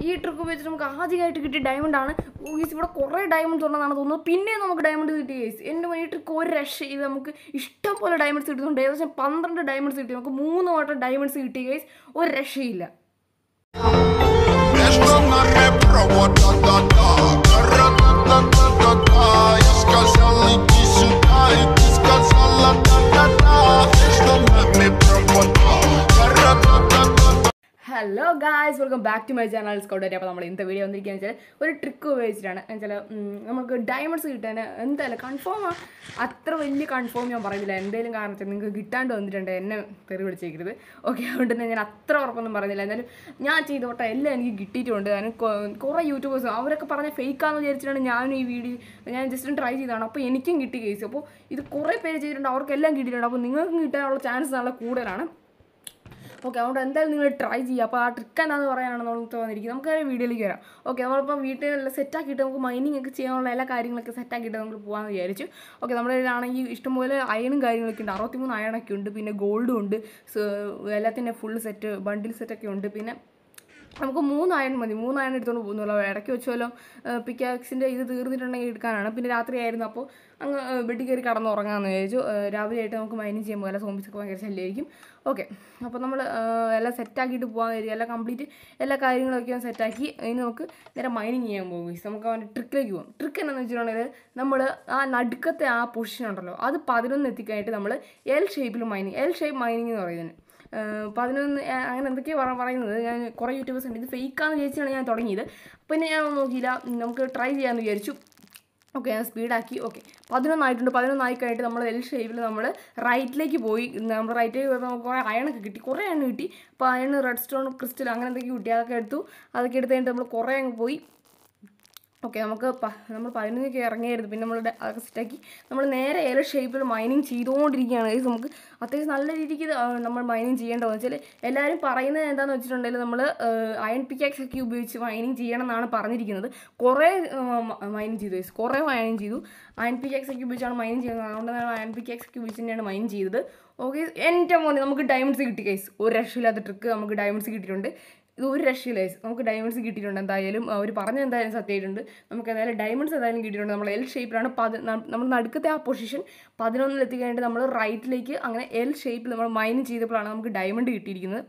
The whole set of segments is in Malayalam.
ഈ ട്രിക്ക് വെച്ചിട്ട് നമുക്ക് ആദ്യമായിട്ട് കിട്ടിയ ഡയമണ്ടാണ്. ഗൈസ് ഇവിടെ കുറേ ഡയമണ്ട്സ് ഉണ്ടെന്നാണ് തോന്നുന്നത്. പിന്നെ നമുക്ക് ഡയമണ്ട് കിട്ടി ഗൈസ്. എൻ്റെ ഈ ട്രിക്ക് ഒരു രക്ഷ. ഇത് നമുക്ക് ഇഷ്ടം പോലെ ഡയമണ്ട്സ് കിട്ടുന്നുണ്ട്. ഏകദേശം 12 ഡയമണ്ട്സ് കിട്ടി. നമുക്ക് 3 വട്ടം ഡയമണ്ട്സ് കിട്ടി ഗൈസ്. ഒരു രക്ഷയില്ല. Hello guys, welcome back to my channel scout. അപ്പോൾ നമ്മൾ ഇന്നത്തെ വീഡിയോ വന്നിരിക്കുകയെന്ന് വെച്ചാൽ ഒരു ട്രിക്ക് ഉപയോഗിച്ചിട്ടാണ്. എന്നുവെച്ചാൽ നമുക്ക് ഡയമണ്ട്സ് കിട്ടാൻ എന്തായാലും കൺഫേം അത്ര വലിയ കൺഫേം ഞാൻ പറയുന്നില്ല. എന്തെങ്കിലും കാരണത്തിൽ നിങ്ങൾക്ക് കിട്ടാണ്ട് വന്നിട്ടുണ്ട് എന്നെ തെറി പിടിച്ചേക്കരുത്. ഓക്കെ, അതുകൊണ്ട് തന്നെ ഞാൻ അത്ര ഉറപ്പൊന്നും പറയുന്നില്ല. എന്നാലും ഞാൻ ചെയ്ത തൊട്ട എല്ലാം എനിക്ക് കിട്ടിയിട്ടുണ്ട്. ഞാൻ കുറേ യൂട്യൂബേഴ്സ് അവരൊക്കെ പറഞ്ഞ ഫേക്കാന്ന് വിചാരിച്ചിട്ടാണ് ഞാൻ ഈ വീഡിയോ ഞാൻ ജസ്റ്റ് ട്രൈ ചെയ്തതാണ്. അപ്പോൾ എനിക്കും കിട്ടി കേസ്. അപ്പോൾ ഇത് കുറേ പേര് ചെയ്തിട്ടുണ്ട്, അവർക്കെല്ലാം കിട്ടിയിട്ടുണ്ട്. അപ്പോൾ നിങ്ങൾക്കും കിട്ടാനുള്ള ചാൻസ് നല്ല കൂടുതലാണ്. ഓക്കെ, അതുകൊണ്ട് എന്തായാലും നിങ്ങൾ ട്രൈ ചെയ്യുക. അപ്പോൾ ആ ട്രിക്ക് എന്താണെന്ന് പറയാനാണ് നമ്മൾ തോന്നിയിരിക്കുന്നത്. നമുക്ക് വീഡിയോയിലേക്ക് വരാം. ഓക്കെ, നമ്മളിപ്പോൾ വീട്ടിൽ സെറ്റാക്കിയിട്ട് നമുക്ക് മൈനിങ് ഒക്കെ ചെയ്യാനുള്ള എല്ലാ കാര്യങ്ങളൊക്കെ സെറ്റാക്കിയിട്ട് നമ്മൾ പോകാമെന്ന് വിചാരിച്ചു. ഓക്കെ, നമ്മുടെ ഇതിലാണെങ്കിൽ ഇഷ്ടംപോലെ അയണും കാര്യങ്ങളൊക്കെ ഉണ്ട്. 63 അയണൊക്കെ ഉണ്ട്. പിന്നെ ഗോൾഡും ഉണ്ട്. എല്ലാത്തിൻ്റെ ഫുൾ സെറ്റ് ബണ്ടിൽ സെറ്റൊക്കെ ഉണ്ട്. പിന്നെ നമുക്ക് 3 അയൺ മതി. 3 അയൺ എടുത്തുകൊണ്ട് പോകുന്നുള്ളൂ. ഇടയ്ക്ക് വെച്ചോല്ലോ പിക്കാക്സിൻ്റെ ഇത് തീർന്നിട്ടുണ്ടെങ്കിൽ എടുക്കാനാണ്. പിന്നെ രാത്രിയായിരുന്നു. അപ്പോൾ അങ്ങ് ബെഡിൽ കയറി കടന്നുറങ്ങാമെന്ന് വിചാരിച്ചു. രാവിലെ ആയിട്ട് നമുക്ക് മൈനിങ് ചെയ്യുമ്പോൾ എല്ലാ സോംബീസൊക്കെ ഭയങ്കര ശല്യമായിരിക്കും. ഓക്കെ, അപ്പോൾ നമ്മൾ എല്ലാം സെറ്റാക്കിയിട്ട് പോകാൻ വിചാരിക്കും. എല്ലാം കംപ്ലീറ്റ് എല്ലാ കാര്യങ്ങളൊക്കെ സെറ്റാക്കി ഇനി നമുക്ക് നേരെ മൈനിങ് ചെയ്യാൻ പോകും. നമുക്ക് അവൻ്റെ ട്രിക്കിലേക്ക് പോകും. ട്രിക്ക് എന്താണെന്ന് വെച്ചിട്ടുണ്ടെങ്കിൽ നമ്മൾ ആ നടുക്കത്തെ ആ പൊസിഷൻ ഉണ്ടല്ലോ, അത് 11 എത്തിക്കാനായിട്ട് നമ്മൾ എൽ ഷേപ്പിൽ മൈനിങ്, എൽ ഷേപ്പ് മൈനിങ് എന്ന് പറയുന്നത് 11 അങ്ങനെ എന്തൊക്കെയാണ് പറയുന്നത്. ഞാൻ കുറേ യൂട്യൂബേഴ്സ് ഉണ്ട്. ഇത് ഫേക്കാന്ന് വിചാരിച്ചാണ് ഞാൻ തുടങ്ങിയത്. പിന്നെ ഞാൻ നോക്കിയില്ല, നമുക്ക് ട്രൈ ചെയ്യാമെന്ന് വിചാരിച്ചു. ഓക്കെ, ഞാൻ സ്പീഡാക്കി. ഓക്കെ, 11 ആയിട്ടുണ്ട്. 11 ആയിക്കഴിഞ്ഞിട്ട് നമ്മൾ എൽ ഷേപ്പിൽ നമ്മൾ റൈറ്റിലേക്ക് പോയി. നമ്മൾ റൈറ്റിലേക്ക് പോയപ്പോൾ നമുക്ക് കുറേ അയണൊക്കെ കിട്ടി. കുറേ അയൺ കിട്ടി. അപ്പോൾ അയൺ, റെഡ് സ്റ്റോൺ, ക്രിസ്റ്റൽ അങ്ങനെ എന്തൊക്കെ കിട്ടി. അതൊക്കെ എടുത്തു. അതൊക്കെ എടുത്ത് കഴിഞ്ഞിട്ട് നമ്മൾ കുറേ അങ്ങ് പോയി. ഓക്കെ, നമ്മൾ 11 ഇറങ്ങിയായിരുന്നു. പിന്നെ നമ്മൾ അതൊക്കെ സെറ്റാക്കി നമ്മൾ നേരെ ഏല ഷേപ്പിൽ മൈനിങ് ചെയ്തുകൊണ്ടിരിക്കുകയാണ്. നമുക്ക് അത്യാവശ്യം നല്ല രീതിക്ക് നമ്മൾ മൈനിങ് ചെയ്യേണ്ടതെന്ന് വെച്ചാൽ എല്ലാവരും പറയുന്നത് എന്താണെന്ന് വെച്ചിട്ടുണ്ടെങ്കിൽ നമ്മൾ അയൺ പിക്കാക്സ് ഒക്കെ ഉപയോഗിച്ച് മൈനിങ് ചെയ്യണം എന്നാണ് പറഞ്ഞിരിക്കുന്നത്. കുറേ മൈനിങ് ചെയ്തു, കുറേ മൈനിങ് ചെയ്തു. അയൺ പിക്കാക്സ് ഒക്കെ ഉപയോഗിച്ചാണ് മൈനിങ് ചെയ്യുന്നത്. അതുകൊണ്ട് ഞാൻ അയൺ പിക്കാക്സ് ഒക്കെ ഉപയോഗിച്ച് തന്നെയാണ് മൈനിങ് ചെയ്തത്. ഓക്കെ, എൻ്റെ മോനെ നമുക്ക് ഡയമണ്ട്സ് കിട്ടി ഗൈസ്. ഒരു രക്ഷയില്ലാത്ത ട്രിക്ക്, നമുക്ക് ഡയമണ്ട്സ് കിട്ടിയിട്ടുണ്ട്. ഇത് ഒരു രക്ഷയില്ല, നമുക്ക് ഡയമണ്ട്സ് കിട്ടിയിട്ടുണ്ട്. എന്തായാലും അവർ പറഞ്ഞ എന്തായാലും സത്യമായിട്ടുണ്ട്. നമുക്ക് എന്തായാലും ഡയമണ്ട്സ് എന്തായാലും കിട്ടിയിട്ടുണ്ട്. നമ്മൾ എൽ ഷേപ്പിലാണ് നമ്മൾ നടുക്കത്തെ ആ പൊസിഷൻ 11 എത്തിക്കഴിഞ്ഞിട്ട് നമ്മൾ റൈറ്റിലേക്ക് അങ്ങനെ എൽ ഷേപ്പിൽ നമ്മൾ മൈൻ ചെയ്തപ്പോഴാണ് നമുക്ക് ഡയമണ്ട് കിട്ടിയിരിക്കുന്നത്.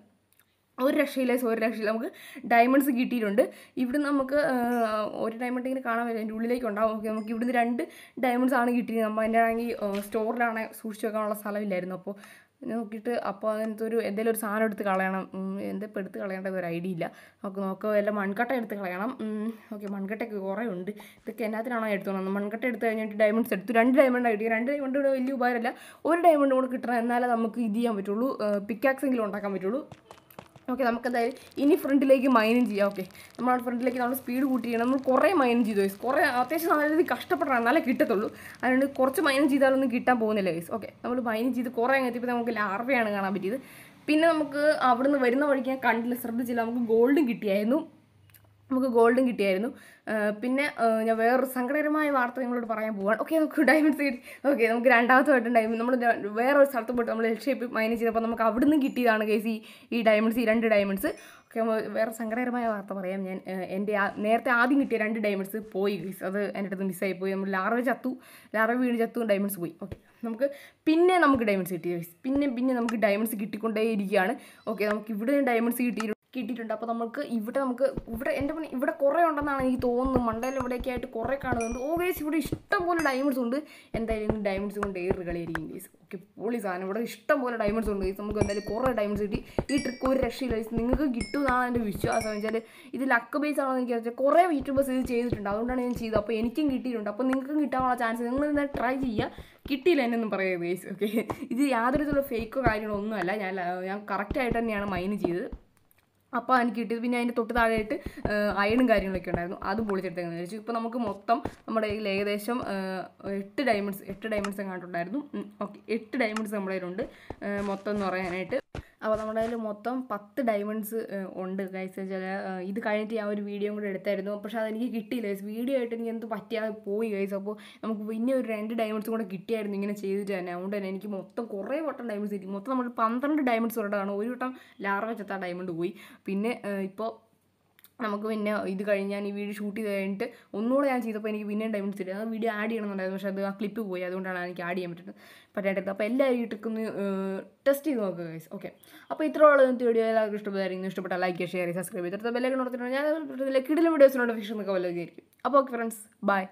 ഒരു രക്ഷയില്ല, നമുക്ക് ഡയമണ്ട്സ് കിട്ടിയിട്ടുണ്ട്. ഇവിടുന്ന് നമുക്ക് ഒരു ഡയമണ്ട് ഇങ്ങനെ കാണാൻ പറ്റില്ല, അതിൻ്റെ ഉള്ളിലേക്ക് ഉണ്ടാവും. ഓക്കെ, നമുക്ക് ഇവിടുന്ന് 2 ഡയമണ്ട്സ് ആണ് കിട്ടിയത്. നമ്മൾ അതിൻ്റെ ആണെങ്കിൽ സ്റ്റോറിലാണ് സൂക്ഷിച്ച് വെക്കാനുള്ള സ്ഥലമില്ലായിരുന്നു. അപ്പോൾ നോക്കിയിട്ട് അപ്പോൾ അതിനകത്ത് എന്തെങ്കിലും ഒരു സാധനം എടുത്ത് കളയണം. എന്തിപ്പോൾ എടുത്ത് കളയേണ്ടത് ഒരു ഐഡിയ ഇല്ല. നമുക്ക് നോക്കുക, വല്ല മൺകട്ട എടുത്ത് കളയണം. ഓക്കെ, മൺകട്ടയൊക്കെ കുറേ ഉണ്ട്. ഇതൊക്കെ എന്നാത്തിനാണോ എടുത്തോണം. മൺകട്ട എടുത്ത് കഴിഞ്ഞിട്ട് ഡയമണ്ട്സ് എടുത്തു. 2 ഡയമണ്ട് കിട്ടി. 2 ഡയമണ്ട് ഇവിടെ വലിയ ഉപകാരമില്ല. ഒരു ഡയമണ്ട് കൂടെ കിട്ടണം, എന്നാലേ നമുക്ക് ഇത് ചെയ്യാൻ പറ്റുള്ളൂ, പിക്കാക്സെങ്കിലും ഉണ്ടാക്കാൻ പറ്റുള്ളൂ. ഓക്കെ, നമുക്കെന്തായാലും ഇനി ഫ്രണ്ടിലേക്ക് മൈനിങ് ചെയ്യാം. ഓക്കെ, നമ്മൾ ഫ്രണ്ടിലേക്ക് നമ്മൾ സ്പീഡ് കൂട്ടിയാണ്. നമ്മൾ കുറേ മൈനിങ് ചെയ്തു ഗൈസ്. കുറേ അത്യാവശ്യം നല്ല രീതിയിൽ കഷ്ടപ്പെടണം, എന്നാലേ കിട്ടത്തുള്ളൂ. അതുകൊണ്ട് കുറച്ച് മൈനിങ് ചെയ്താലൊന്നും കിട്ടാൻ പോകുന്നില്ല ഗൈസ്. ഓക്കെ, നമ്മൾ മൈനിങ് ചെയ്ത് കുറേ അങ്ങ് എത്തിയപ്പോൾ നമുക്ക് ലാർവയാണ് കാണാൻ പറ്റിയത്. പിന്നെ നമുക്ക് അവിടുന്ന് വരുന്ന വഴിക്ക് ഞാൻ കണ്ടില്ല, ശ്രദ്ധിച്ചില്ല. നമുക്ക് ഗോൾഡും കിട്ടിയായിരുന്നു. പിന്നെ ഞാൻ വേറൊരു സങ്കടകരമായ വാർത്ത നിങ്ങളോട് പറയാൻ പോവാണ്. ഓക്കെ, നമുക്ക് ഡയമണ്ട്സ് കിട്ടി. ഓക്കെ, നമുക്ക് രണ്ടാമത്തെ വട്ടം ഡയമണ്ട് നമ്മൾ വേറൊരു സ്ഥലത്ത് പോയിട്ട് നമ്മൾ എൽ ഷേപ്പ് മൈൻ ചെയ്തപ്പോൾ നമുക്ക് അവിടുന്ന് കിട്ടിയതാണ് ഗൈസ് ഈ ഡയമണ്ട്സ്, ഈ 2 ഡയമണ്ട്സ്. ഓക്കെ, വേറെ സങ്കടകരമായ വാർത്ത പറയാം. ഞാൻ എൻ്റെ നേരത്തെ ആദ്യം കിട്ടിയ 2 ഡയമണ്ട്സ് പോയി ഗൈസ്. അത് എൻ്റെ അടുത്ത് മിസ്സായി പോയി. നമ്മൾ ലാർവ വീണ് ചത്തു, ഡയമണ്ട്സ് പോയി. ഓക്കെ, നമുക്ക് ഡയമണ്ട്സ് കിട്ടി ഗൈസ്. പിന്നെ നമുക്ക് ഡയമണ്ട്സ് കിട്ടിക്കൊണ്ടേ ഇരിക്കുകയാണ്. ഓക്കെ, നമുക്ക് ഇവിടെ ഡയമണ്ട്സ് കിട്ടിയിട്ടുണ്ട്. അപ്പോൾ നമുക്ക് ഇവിടെ കുറേ ഉണ്ടെന്നാണ് എനിക്ക് തോന്നുന്നത്. മണ്ടയിൽ ഇവിടെയൊക്കെ ആയിട്ട് കുറേ കാണുന്നുണ്ട്. ഓ ഗൈസ്, ഇവിടെ ഇഷ്ടംപോലെ ഡയമണ്ട്സ് ഉണ്ട്. എന്തായാലും ഡയമണ്ട്സ് കൊണ്ട് ഏറ് കളിയായിരിക്കും ഗൈസ്. ഓക്കെ, പൊളി സാധനം. ഇവിടെ ഇഷ്ടംപോലെ ഡയമണ്ട്സ് ഉണ്ട് ഗൈസ്. നമുക്ക് എന്തായാലും കുറേ ഡയമണ്ട്സ് കിട്ടി. ഈ ട്രിക്ക് ഒരു രക്ഷയില്ല ഗൈസ്. നിങ്ങൾക്ക് കിട്ടുമെന്നാണ് എൻ്റെ വിശ്വാസം. വെച്ചാൽ ഇത് ലക്ക് ബേസ് ആണെന്ന് എനിക്ക് വെച്ചാൽ കുറേ യൂട്യൂബേഴ്സ് ഇത് ചെയ്തിട്ടുണ്ട്. അതുകൊണ്ടാണ് ഞാൻ ചെയ്തത്. അപ്പോൾ എനിക്കും കിട്ടിയിട്ടുണ്ട്. അപ്പോൾ നിങ്ങൾക്കും കിട്ടാനുള്ള ചാൻസ്, നിങ്ങൾ എന്തായാലും ട്രൈ ചെയ്യുക. കിട്ടിയില്ല എന്നൊന്നും പറയുക ഗൈസ്. ഓക്കെ, ഇത് യാതൊരു വിധത്തിലുള്ള ഫേക്കോ കാര്യങ്ങളോ ഒന്നുമല്ല. ഞാൻ കറക്റ്റായിട്ട് തന്നെയാണ് മൈൻ ചെയ്തത്. അപ്പോൾ എനിക്ക് കിട്ടിയത്. പിന്നെ അതിൻ്റെ തൊട്ട് താഴെയായിട്ട് അയണും കാര്യങ്ങളൊക്കെ ഉണ്ടായിരുന്നു. അതും പൊളിച്ചെടുത്തേന്ന് വിചാരിച്ചു. ഇപ്പോൾ നമുക്ക് മൊത്തം നമ്മുടെ കയ്യിൽ ഏകദേശം 8 ഡയമണ്ട്സ് എങ്ങാണ്ടുണ്ടായിരുന്നു. ഓക്കെ, 8 ഡയമണ്ട്സ് നമ്മുടെ കയ്യിലുണ്ട് മൊത്തം എന്ന് പറയാനായിട്ട്. അപ്പോൾ നമ്മുടെ കയ്യിൽ മൊത്തം 10 ഡയമണ്ട്സ് ഉണ്ട് ഗൈസ്. വെച്ചാൽ ഇത് കഴിഞ്ഞിട്ട് ഞാൻ ഒരു വീഡിയോ കൂടെ എടുത്തായിരുന്നു. പക്ഷേ അതെനിക്ക് കിട്ടിയില്ല ഗൈസ്. വീഡിയോ ആയിട്ട് എനിക്ക് എന്ത് പറ്റിയാതെ പോയി ഗൈസ്. അപ്പോൾ നമുക്ക് പിന്നെ ഒരു 2 ഡയമണ്ട്സ് കൂടെ കിട്ടിയായിരുന്നു ഇങ്ങനെ ചെയ്തിട്ട് തന്നെ. അതുകൊണ്ട് തന്നെ എനിക്ക് മൊത്തം കുറേ വട്ടം ഡയമണ്ട്സ് കിട്ടി. മൊത്തം നമ്മൾ 12 ഡയമണ്ട്സ് ഉള്ളതാണ്. ഒരു വട്ടം ലാർവ ചത്ത ഡയമണ്ട് പോയി. പിന്നെ ഇപ്പോൾ നമുക്ക് പിന്നെ ഇത് കഴിഞ്ഞ് ഞാൻ ഈ വീഡിയോ ഷൂട്ട് ചെയ്ത് കഴിഞ്ഞിട്ട് ഒന്നുകൂടെ ഞാൻ ചെയ്തപ്പോൾ എനിക്ക് പിന്നെയും ഡയമണ്ട്സ് കിട്ടി. ആ വീഡിയോ ആഡ് ചെയ്യണമെന്നുണ്ടായിരുന്നു, പക്ഷേ അത് ആ ക്ലിപ്പ് പോയി, അതുകൊണ്ടാണ് എനിക്ക് ആഡ് ചെയ്യാൻ പറ്റാത്തത്. അപ്പോൾ എല്ലാവരും ഈ ട്രിക്കൊന്ന് ടെസ്റ്റ് ചെയ്ത് നോക്കുക ഗൈസ്. ഓക്കെ, അപ്പോൾ ഇത്രയുള്ള വീഡിയോ എല്ലാവർക്കും ഇഷ്ടപ്പെട്ടാൽ ലൈക്ക് ചെയ്യുക, ഷെയർ ചെയ്യുക, സബ്സ്ക്രൈബ് ചെയ്തിട്ട് ബെല്ലൈക്കൺ കൊടുത്തിട്ടുണ്ട്. ഞാൻ കിടിലൻ വീഡിയോസ് നോട്ടിഫിക്കേഷൻ ഒക്കെ വല്ലതായിരിക്കും. അപ്പോൾ ഓക്കെ ഫ്രണ്ട്സ്, ബൈ.